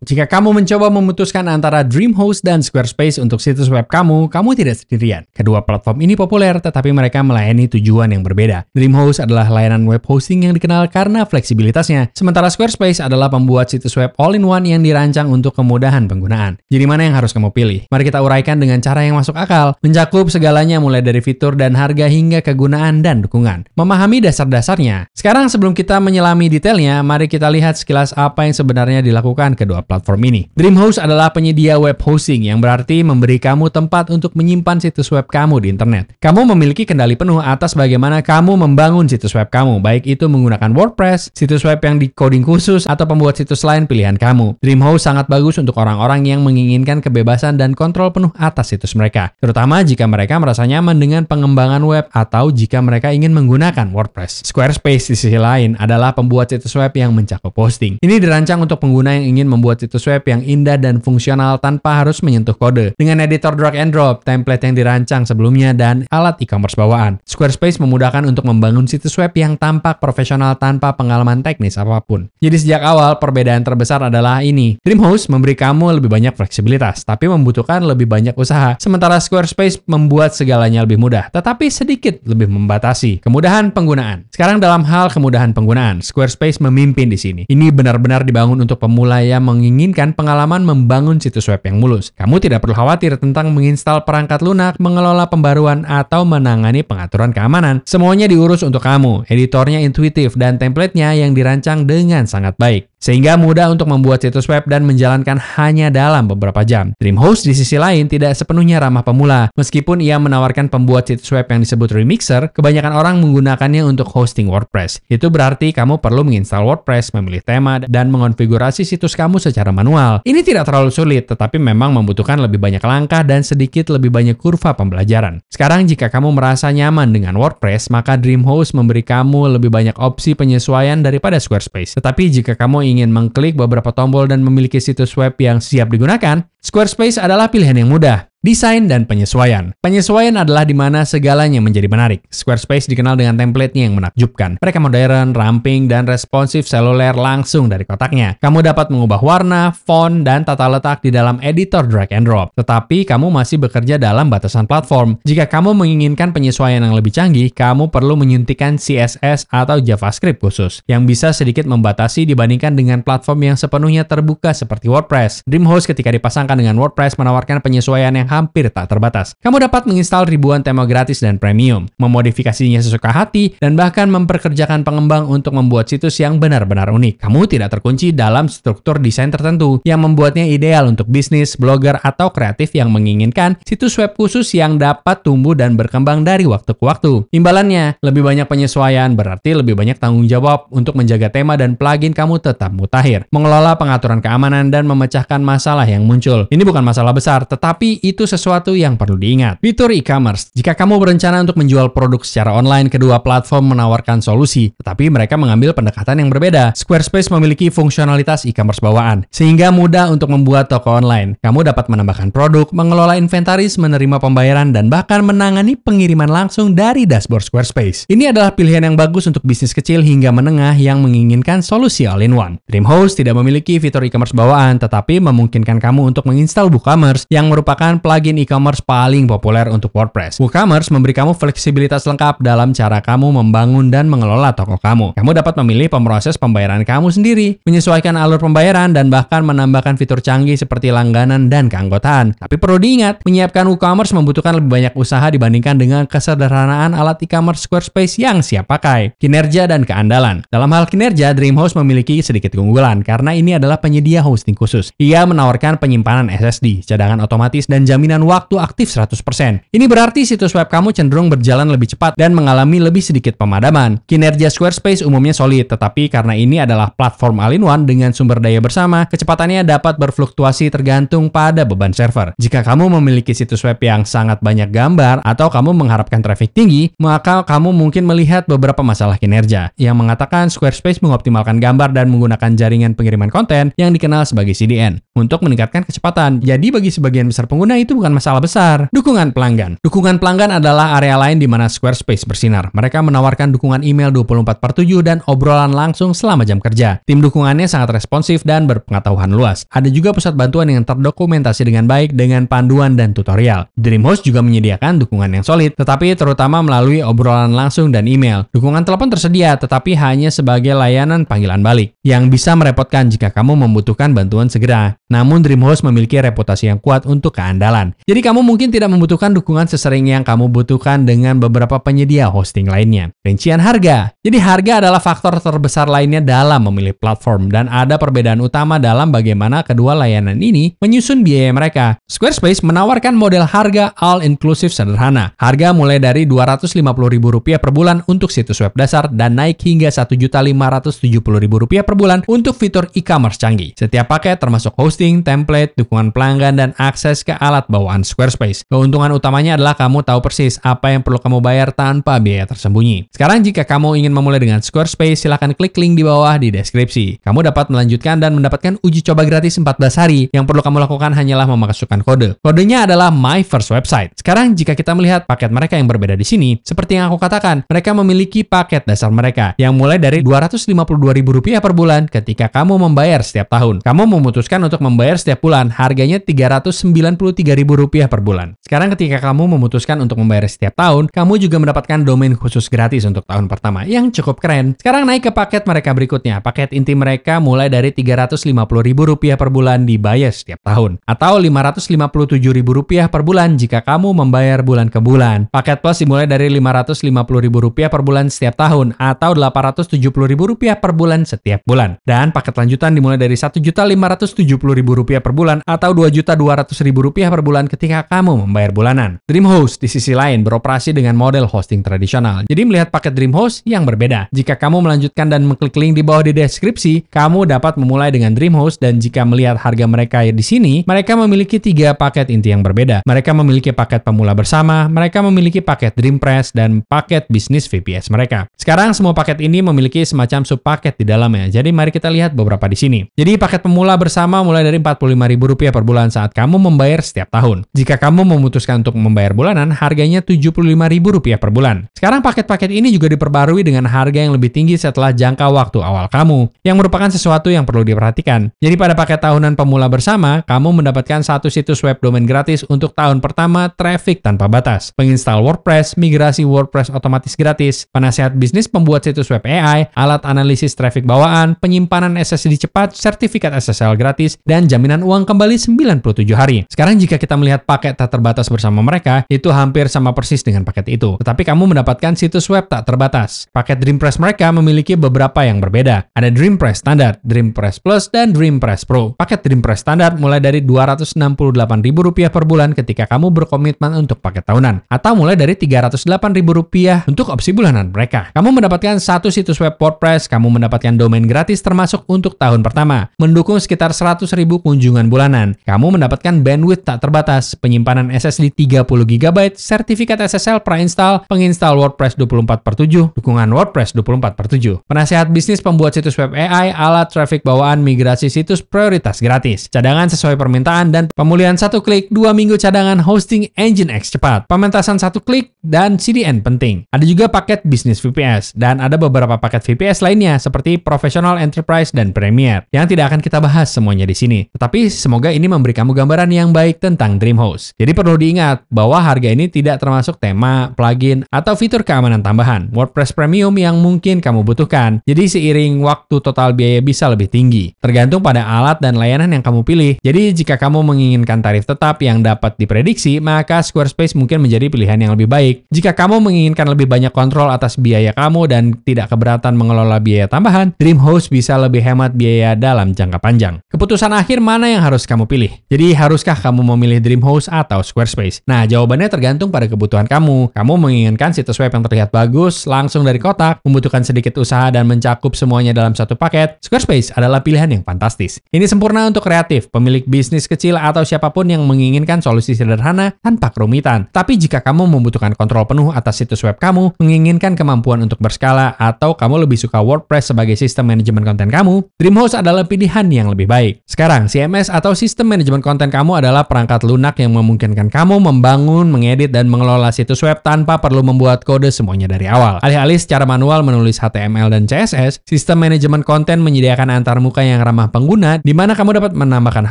Jika kamu mencoba memutuskan antara DreamHost dan Squarespace untuk situs web kamu tidak sendirian. Kedua platform ini populer, tetapi mereka melayani tujuan yang berbeda. DreamHost adalah layanan web hosting yang dikenal karena fleksibilitasnya, sementara Squarespace adalah pembuat situs web all-in-one yang dirancang untuk kemudahan penggunaan. Jadi mana yang harus kamu pilih? Mari kita uraikan dengan cara yang masuk akal, mencakup segalanya mulai dari fitur dan harga hingga kegunaan dan dukungan. Memahami dasar-dasarnya. Sekarang sebelum kita menyelami detailnya, mari kita lihat sekilas apa yang sebenarnya dilakukan kedua platform ini. DreamHost adalah penyedia web hosting yang berarti memberi kamu tempat untuk menyimpan situs web kamu di internet. Kamu memiliki kendali penuh atas bagaimana kamu membangun situs web kamu, baik itu menggunakan WordPress, situs web yang di-coding khusus, atau pembuat situs lain pilihan kamu. DreamHost sangat bagus untuk orang-orang yang menginginkan kebebasan dan kontrol penuh atas situs mereka, terutama jika mereka merasa nyaman dengan pengembangan web atau jika mereka ingin menggunakan WordPress. Squarespace di sisi lain adalah pembuat situs web yang mencakup hosting. Ini dirancang untuk pengguna yang ingin membuat situs web yang indah dan fungsional tanpa harus menyentuh kode. Dengan editor drag and drop, template yang dirancang sebelumnya, dan alat e-commerce bawaan, Squarespace memudahkan untuk membangun situs web yang tampak profesional tanpa pengalaman teknis apapun. Jadi sejak awal, perbedaan terbesar adalah ini. DreamHost memberi kamu lebih banyak fleksibilitas, tapi membutuhkan lebih banyak usaha. Sementara Squarespace membuat segalanya lebih mudah, tetapi sedikit lebih membatasi. Kemudahan penggunaan. Sekarang dalam hal kemudahan penggunaan, Squarespace memimpin di sini. Ini benar-benar dibangun untuk pemula yang menginginkan pengalaman membangun situs web yang mulus. Kamu tidak perlu khawatir tentang menginstal perangkat lunak, mengelola pembaruan, atau menangani pengaturan keamanan. Semuanya diurus untuk kamu. Editornya intuitif dan template-nya yang dirancang dengan sangat baik, sehingga mudah untuk membuat situs web dan menjalankan hanya dalam beberapa jam. DreamHost di sisi lain tidak sepenuhnya ramah pemula. Meskipun ia menawarkan pembuat situs web yang disebut remixer, kebanyakan orang menggunakannya untuk hosting WordPress. Itu berarti kamu perlu menginstal WordPress, memilih tema, dan mengonfigurasi situs kamu secara manual. Ini tidak terlalu sulit, tetapi memang membutuhkan lebih banyak langkah dan sedikit lebih banyak kurva pembelajaran. Sekarang jika kamu merasa nyaman dengan WordPress, maka DreamHost memberi kamu lebih banyak opsi penyesuaian daripada Squarespace. Tetapi jika kamu ingin mengklik beberapa tombol dan memiliki situs web yang siap digunakan, Squarespace adalah pilihan yang mudah. Desain dan penyesuaian. Penyesuaian adalah di mana segalanya menjadi menarik. Squarespace dikenal dengan template-nya yang menakjubkan. Mereka modern, ramping, dan responsif seluler langsung dari kotaknya. Kamu dapat mengubah warna, font, dan tata letak di dalam editor drag and drop. Tetapi kamu masih bekerja dalam batasan platform. Jika kamu menginginkan penyesuaian yang lebih canggih, kamu perlu menyuntikkan CSS atau JavaScript khusus, yang bisa sedikit membatasi dibandingkan dengan platform yang sepenuhnya terbuka seperti WordPress. DreamHost ketika dipasangkan dengan WordPress menawarkan penyesuaian yang hampir tak terbatas. Kamu dapat menginstal ribuan tema gratis dan premium, memodifikasinya sesuka hati, dan bahkan memperkerjakan pengembang untuk membuat situs yang benar-benar unik. Kamu tidak terkunci dalam struktur desain tertentu yang membuatnya ideal untuk bisnis, blogger, atau kreatif yang menginginkan situs web khusus yang dapat tumbuh dan berkembang dari waktu ke waktu. Imbalannya, lebih banyak penyesuaian berarti lebih banyak tanggung jawab untuk menjaga tema dan plugin kamu tetap mutakhir, mengelola pengaturan keamanan, dan memecahkan masalah yang muncul. Ini bukan masalah besar, tetapi itu sesuatu yang perlu diingat. Fitur e-commerce. Jika kamu berencana untuk menjual produk secara online, kedua platform menawarkan solusi, tetapi mereka mengambil pendekatan yang berbeda. Squarespace memiliki fungsionalitas e-commerce bawaan, sehingga mudah untuk membuat toko online. Kamu dapat menambahkan produk, mengelola inventaris, menerima pembayaran, dan bahkan menangani pengiriman langsung dari dashboard Squarespace. Ini adalah pilihan yang bagus untuk bisnis kecil hingga menengah yang menginginkan solusi all-in-one. DreamHost tidak memiliki fitur e-commerce bawaan, tetapi memungkinkan kamu untuk menginstal WooCommerce yang merupakan plugin e-commerce paling populer untuk WordPress. WooCommerce memberi kamu fleksibilitas lengkap dalam cara kamu membangun dan mengelola toko kamu. Kamu dapat memilih pemroses pembayaran kamu sendiri, menyesuaikan alur pembayaran, dan bahkan menambahkan fitur canggih seperti langganan dan keanggotaan. Tapi perlu diingat, menyiapkan WooCommerce membutuhkan lebih banyak usaha dibandingkan dengan kesederhanaan alat e-commerce Squarespace yang siap pakai. Kinerja dan keandalan. Dalam hal kinerja, DreamHost memiliki sedikit keunggulan karena ini adalah penyedia hosting khusus. Ia menawarkan penyimpanan SSD, cadangan otomatis, dan jaminan waktu aktif 100%. Ini berarti situs web kamu cenderung berjalan lebih cepat dan mengalami lebih sedikit pemadaman. Kinerja Squarespace umumnya solid, tetapi karena ini adalah platform all-in-one dengan sumber daya bersama, kecepatannya dapat berfluktuasi tergantung pada beban server. Jika kamu memiliki situs web yang sangat banyak gambar atau kamu mengharapkan traffic tinggi, maka kamu mungkin melihat beberapa masalah kinerja yang mengatakan Squarespace mengoptimalkan gambar dan menggunakan jaringan pengiriman konten yang dikenal sebagai CDN untuk meningkatkan kecepatan. Jadi bagi sebagian besar pengguna itu itu bukan masalah besar. Dukungan pelanggan. Dukungan pelanggan adalah area lain di mana Squarespace bersinar. Mereka menawarkan dukungan email 24/7 dan obrolan langsung selama jam kerja. Tim dukungannya sangat responsif dan berpengetahuan luas. Ada juga pusat bantuan yang terdokumentasi dengan baik dengan panduan dan tutorial. DreamHost juga menyediakan dukungan yang solid, tetapi terutama melalui obrolan langsung dan email. Dukungan telepon tersedia, tetapi hanya sebagai layanan panggilan balik, yang bisa merepotkan jika kamu membutuhkan bantuan segera. Namun DreamHost memiliki reputasi yang kuat untuk keandalan. Jadi kamu mungkin tidak membutuhkan dukungan sesering yang kamu butuhkan dengan beberapa penyedia hosting lainnya. Rincian harga. Jadi harga adalah faktor terbesar lainnya dalam memilih platform, dan ada perbedaan utama dalam bagaimana kedua layanan ini menyusun biaya mereka. Squarespace menawarkan model harga all-inclusive sederhana. Harga mulai dari Rp250.000 per bulan untuk situs web dasar dan naik hingga Rp1.570.000 per bulan untuk fitur e-commerce canggih. Setiap paket termasuk hosting, template, dukungan pelanggan, dan akses ke alat bawaan Squarespace. Keuntungan utamanya adalah kamu tahu persis apa yang perlu kamu bayar tanpa biaya tersembunyi. Sekarang jika kamu ingin memulai dengan Squarespace, silahkan klik link di bawah di deskripsi. Kamu dapat melanjutkan dan mendapatkan uji coba gratis 14 hari. Yang perlu kamu lakukan hanyalah memasukkan kode. Kodenya adalah My First Website. Sekarang jika kita melihat paket mereka yang berbeda di sini, seperti yang aku katakan, mereka memiliki paket dasar mereka yang mulai dari Rp252.000 per bulan ketika kamu membayar setiap tahun. Kamu memutuskan untuk membayar setiap bulan, harganya Rp393.000 per bulan. Sekarang ketika kamu memutuskan untuk membayar setiap tahun, kamu juga mendapatkan domain khusus gratis untuk tahun pertama yang cukup keren. Sekarang naik ke paket mereka berikutnya. Paket inti mereka mulai dari Rp350.000 per bulan dibayar setiap tahun, atau Rp557.000 per bulan jika kamu membayar bulan ke bulan. Paket plus dimulai dari Rp550.000 per bulan setiap tahun, atau Rp870.000 per bulan setiap bulan. Dan paket lanjutan dimulai dari Rp1.570.000 per bulan, atau Rp2.200.000 per bulan ketika kamu membayar bulanan. DreamHost di sisi lain beroperasi dengan model hosting tradisional. Jadi melihat paket DreamHost yang berbeda. Jika kamu melanjutkan dan mengklik link di bawah di deskripsi, kamu dapat memulai dengan DreamHost, dan jika melihat harga mereka di sini, mereka memiliki 3 paket inti yang berbeda. Mereka memiliki paket pemula bersama, mereka memiliki paket DreamPress, dan paket bisnis VPS mereka. Sekarang semua paket ini memiliki semacam subpaket di dalamnya. Jadi mari kita lihat beberapa di sini. Jadi paket pemula bersama mulai dari Rp45.000 per bulan saat kamu membayar setiap tahun. Jika kamu memutuskan untuk membayar bulanan, harganya Rp75.000 per bulan. Sekarang paket-paket ini juga diperbarui dengan harga yang lebih tinggi setelah jangka waktu awal kamu, yang merupakan sesuatu yang perlu diperhatikan. Jadi pada paket tahunan pemula bersama, kamu mendapatkan 1 situs web domain gratis untuk tahun pertama, traffic tanpa batas, penginstal WordPress, migrasi WordPress otomatis gratis, penasehat bisnis pembuat situs web AI, alat analisis traffic bawaan, penyimpanan SSD cepat, sertifikat SSL gratis, dan jaminan uang kembali 97 hari. Sekarang jika kita melihat paket tak terbatas bersama mereka, itu hampir sama persis dengan paket itu. Tetapi kamu mendapatkan situs web tak terbatas. Paket DreamPress mereka memiliki beberapa yang berbeda. Ada DreamPress Standard, DreamPress Plus, dan DreamPress Pro. Paket DreamPress Standard mulai dari Rp268.000 per bulan ketika kamu berkomitmen untuk paket tahunan, atau mulai dari Rp308.000 untuk opsi bulanan mereka. Kamu mendapatkan 1 situs web WordPress, kamu mendapatkan domain gratis termasuk untuk tahun pertama, mendukung sekitar 100.000 kunjungan bulanan. Kamu mendapatkan bandwidth tak terbatas, penyimpanan SSD 30GB, sertifikat SSL pre-install, penginstal WordPress 24/7, dukungan WordPress 24/7, penasehat bisnis pembuat situs web AI, alat traffic bawaan, migrasi situs prioritas gratis, cadangan sesuai permintaan, dan pemulihan 1 klik, 2 minggu cadangan hosting Nginx cepat, pementasan 1 klik, dan CDN penting. Ada juga paket bisnis VPS, dan ada beberapa paket VPS lainnya seperti Professional, Enterprise, dan Premier, yang tidak akan kita bahas semuanya di sini. Tetapi semoga ini memberi kamu gambaran yang baik tentang DreamHost. Jadi perlu diingat bahwa harga ini tidak termasuk tema, plugin, atau fitur keamanan tambahan, WordPress Premium yang mungkin kamu butuhkan. Jadi seiring waktu total biaya bisa lebih tinggi, tergantung pada alat dan layanan yang kamu pilih. Jadi jika kamu menginginkan tarif tetap yang dapat diprediksi, maka Squarespace mungkin menjadi pilihan yang lebih baik. Jika kamu menginginkan lebih banyak kontrol atas biaya kamu dan tidak keberatan mengelola biaya tambahan, DreamHost bisa lebih hemat biaya dalam jangka panjang. Keputusan akhir mana yang harus kamu pilih? Jadi haruskah kamu memilih DreamHost atau Squarespace? Nah, jawabannya tergantung pada kebutuhan kamu. Kamu menginginkan situs web yang terlihat bagus, langsung dari kotak, membutuhkan sedikit usaha dan mencakup semuanya dalam satu paket? Squarespace adalah pilihan yang fantastis. Ini sempurna untuk kreatif, pemilik bisnis kecil, atau siapapun yang menginginkan solusi sederhana tanpa kerumitan. Tapi jika kamu membutuhkan kontrol penuh atas situs web kamu, menginginkan kemampuan untuk berskala, atau kamu lebih suka WordPress sebagai sistem manajemen konten kamu, DreamHost adalah pilihan yang lebih baik. Sekarang, CMS atau sistem manajemen konten kamu adalah perangkat perangkat lunak yang memungkinkan kamu membangun, mengedit, dan mengelola situs web tanpa perlu membuat kode semuanya dari awal. Alih-alih secara manual menulis HTML dan CSS, sistem manajemen konten menyediakan antarmuka yang ramah pengguna, di mana kamu dapat menambahkan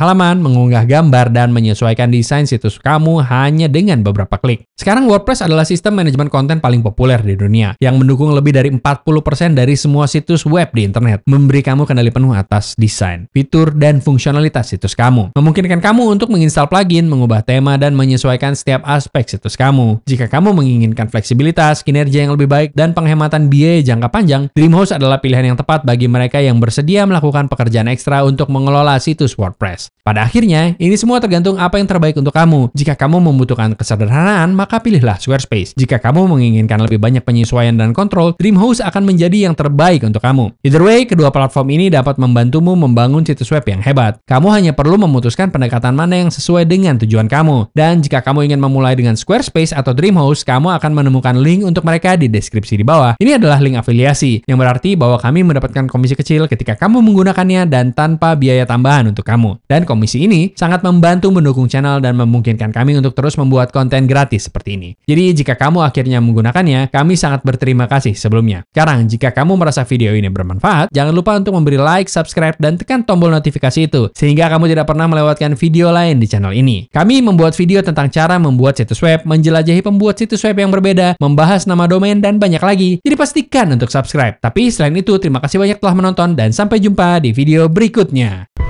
halaman, mengunggah gambar, dan menyesuaikan desain situs kamu hanya dengan beberapa klik. Sekarang WordPress adalah sistem manajemen konten paling populer di dunia, yang mendukung lebih dari 40% dari semua situs web di internet, memberi kamu kendali penuh atas desain, fitur, dan fungsionalitas situs kamu. Memungkinkan kamu untuk menginstal plugin, mengubah tema, dan menyesuaikan setiap aspek situs kamu. Jika kamu menginginkan fleksibilitas, kinerja yang lebih baik, dan penghematan biaya jangka panjang, DreamHost adalah pilihan yang tepat bagi mereka yang bersedia melakukan pekerjaan ekstra untuk mengelola situs WordPress. Pada akhirnya, ini semua tergantung apa yang terbaik untuk kamu. Jika kamu membutuhkan kesederhanaan, maka pilihlah Squarespace. Jika kamu menginginkan lebih banyak penyesuaian dan kontrol, DreamHost akan menjadi yang terbaik untuk kamu. Either way, kedua platform ini dapat membantumu membangun situs web yang hebat. Kamu hanya perlu memutuskan pendekatan mana yang sesuai dengan tujuan kamu. Dan jika kamu ingin memulai dengan Squarespace atau DreamHost, kamu akan menemukan link untuk mereka di deskripsi di bawah. Ini adalah link afiliasi, yang berarti bahwa kami mendapatkan komisi kecil ketika kamu menggunakannya dan tanpa biaya tambahan untuk kamu. Dan komisi ini sangat membantu mendukung channel dan memungkinkan kami untuk terus membuat konten gratis seperti ini. Jadi jika kamu akhirnya menggunakannya, kami sangat berterima kasih sebelumnya. Sekarang, jika kamu merasa video ini bermanfaat, jangan lupa untuk memberi like, subscribe, dan tekan tombol notifikasi itu, sehingga kamu tidak pernah melewatkan video lain di channel ini. Kami membuat video tentang cara membuat situs web, menjelajahi pembuat situs web yang berbeda, membahas nama domain, dan banyak lagi. Jadi pastikan untuk subscribe. Tapi selain itu, terima kasih banyak telah menonton dan sampai jumpa di video berikutnya.